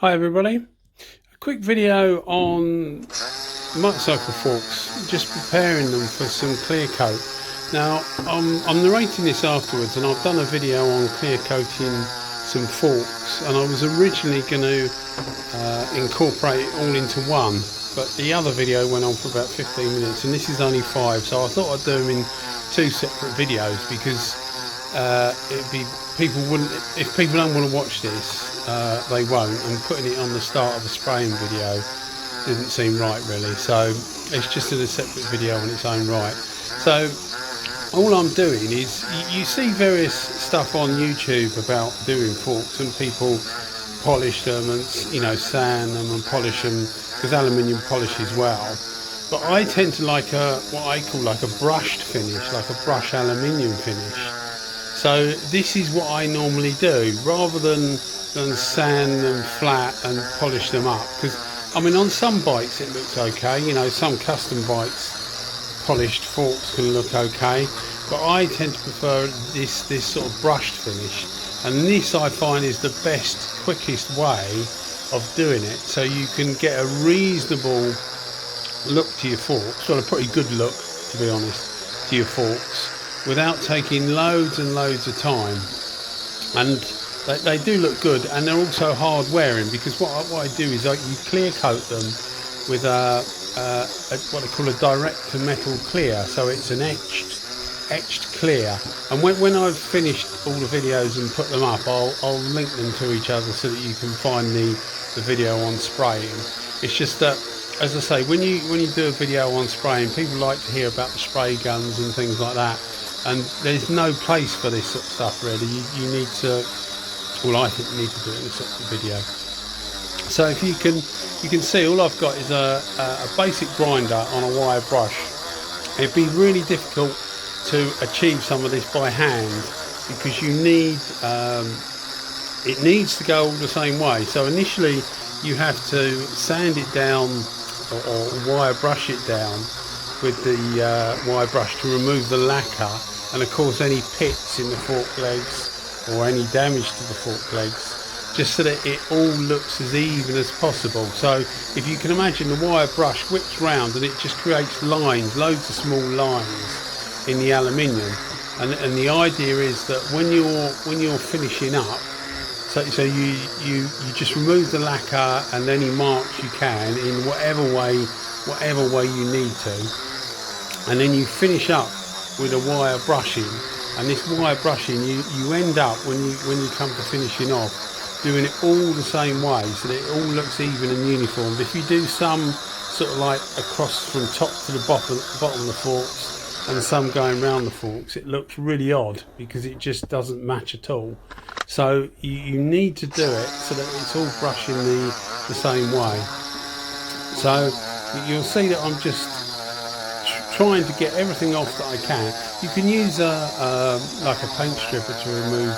Hi everybody, a quick video on motorcycle forks, just preparing them for some clear coat. Now I'm narrating this afterwards, and I've done a video on clear coating some forks, and I was originally going to incorporate it all into one, but the other video went on for about 15 minutes and this is only 5, so I thought I'd do them in 2 separate videos because it'd be, if people don't want to watch this, they won't, and putting it on the start of the spraying video didn't seem right really, so it's just in a separate video on its own right. So all I'm doing is, you see various stuff on YouTube about doing forks, and people polish them and, you know, sand them and polish them, because aluminium polishes well. But I tend to like what I call like a brushed finish, like a brush aluminium finish. So this is what I normally do, rather than sand them flat and polish them up. Because I mean, on some bikes it looks okay, you know, some custom bikes polished forks can look okay, but I tend to prefer this sort of brushed finish, and this I find is the best, quickest way of doing it, so you can get a reasonable look to your forks, well, a pretty good look, to be honest, to your forks, without taking loads and loads of time. And they do look good, and they're also hard wearing, because what I do is you clear coat them with what they call a direct to metal clear, so it's an etched clear. And when I've finished all the videos and put them up, I'll link them to each other so that you can find the video on spraying. It's just that, as I say, when you do a video on spraying, people like to hear about the spray guns and things like that, and there's no place for this sort of stuff really. You need to, well, I think you need to do it in a separate video. So if you can see, all I've got is a basic grinder on a wire brush. It'd be really difficult to achieve some of this by hand, because you need it needs to go all the same way. So initially you have to sand it down, or wire brush it down with the wire brush to remove the lacquer, and of course any pits in the fork legs or any damage to the fork legs, just so that it all looks as even as possible. So if you can imagine, the wire brush whips round and it just creates lines, loads of small lines in the aluminium, and the idea is that when you're finishing up, so you just remove the lacquer and any marks you can in whatever way you need to, and then you finish up with a wire brushing. And this wire brushing, you end up, when you come to finishing off, doing it all the same way, so that it all looks even and uniform. But if you do some sort of like across from top to the bottom of the forks, and some going round the forks, it looks really odd because it just doesn't match at all. So you need to do it so that it's all brushing the same way. So you'll see that I'm just trying to get everything off that I can. You can use like a paint stripper to remove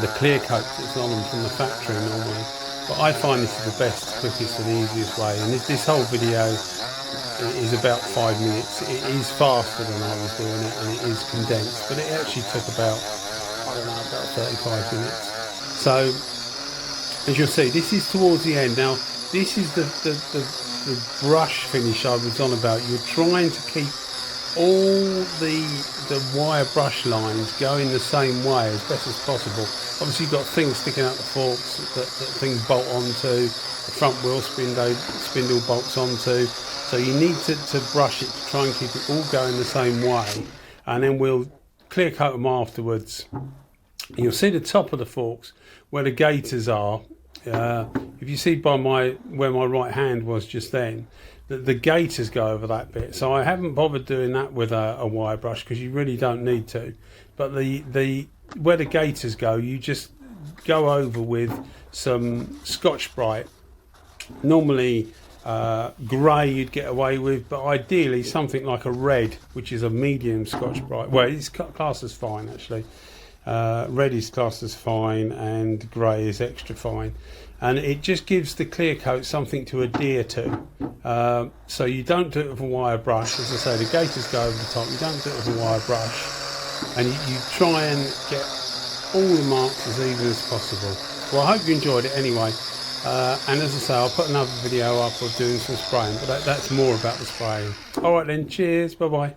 the clear coat that's on them from the factory normally, but I find this is the best, quickest and easiest way. And this whole video is about 5 minutes. It is faster than I was doing it, and it is condensed, but it actually took about, I don't know, about 35 minutes. So as you'll see, this is towards the end. Now this is the brush finish I was on about. You're trying to keep all the wire brush lines going the same way as best as possible. Obviously you've got things sticking out the forks that things bolt onto, the front wheel spindle bolts onto, so you need to brush it to try and keep it all going the same way. And then we'll clear coat them afterwards. You'll see the top of the forks where the gaiters are. If you see by where my right hand was just then, the gaiters go over that bit, so I haven't bothered doing that with a wire brush, because you really don't need to. But where the gaiters go, you just go over with some Scotch-Brite. Normally grey you'd get away with, but ideally something like a red, which is a medium Scotch-Brite. Well, it's classed as fine actually. Red is classed as fine and grey is extra fine, and it just gives the clear coat something to adhere to. So you don't do it with a wire brush. As I say, the gaiters go over the top. You don't do it with a wire brush, and you try and get all the marks as even as possible. Well, I hope you enjoyed it anyway. And as I say, I'll put another video up of doing some spraying, but that's more about the spraying. Alright then, cheers, bye bye.